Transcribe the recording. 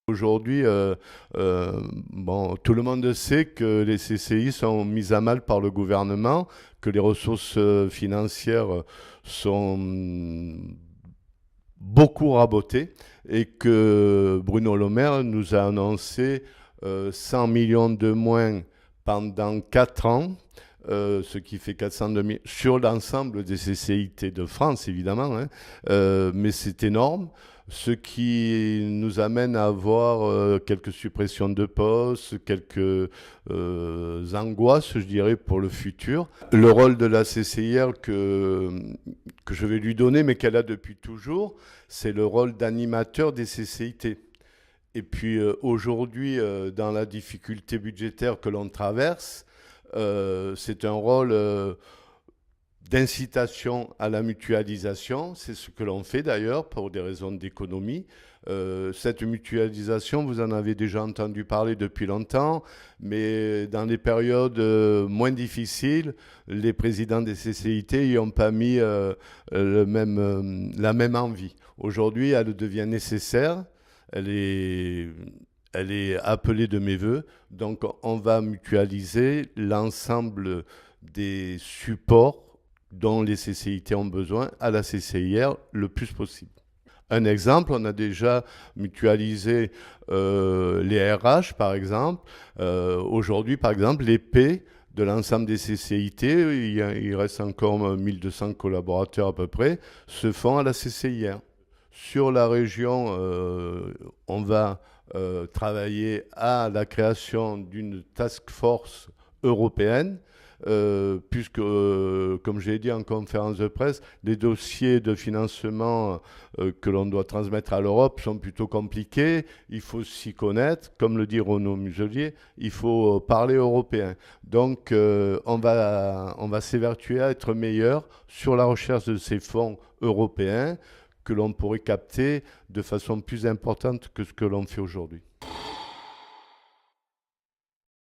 Aujourd'hui, bon, tout le monde sait que les CCI sont mises à mal par le gouvernement, que les ressources financières sont beaucoup rabotées et que Bruno Le Maire nous a annoncé 100 millions de moins pendant 4 ans, ce qui fait 402 000 sur l'ensemble des CCIT de France, évidemment, hein. Mais c'est énorme, ce qui nous amène à avoir quelques suppressions de postes, quelques angoisses, je dirais, pour le futur. Le rôle de la CCIR que je vais lui donner, mais qu'elle a depuis toujours, c'est le rôle d'animateur des CCIT. Et puis aujourd'hui, dans la difficulté budgétaire que l'on traverse, c'est un rôle d'incitation à la mutualisation. C'est ce que l'on fait d'ailleurs pour des raisons d'économie. Cette mutualisation, vous en avez déjà entendu parler depuis longtemps, mais dans les périodes moins difficiles, les présidents des CCIT n'y ont pas mis la même envie. Aujourd'hui, elle devient nécessaire. Elle est, elle est appelée de mes voeux. Donc, on va mutualiser l'ensemble des supports dont les CCIT ont besoin à la CCIR le plus possible. Un exemple, on a déjà mutualisé les RH, par exemple. Aujourd'hui, par exemple, les P de l'ensemble des CCIT, il reste encore 1200 collaborateurs à peu près, se font à la CCIR. Sur la région, on va travailler à la création d'une task force européenne, puisque, comme j'ai dit en conférence de presse, les dossiers de financement que l'on doit transmettre à l'Europe sont plutôt compliqués. Il faut s'y connaître, comme le dit Renaud Muselier, il faut parler européen. Donc, on va s'évertuer à être meilleur sur la recherche de ces fonds européens que l'on pourrait capter de façon plus importante que ce que l'on fait aujourd'hui.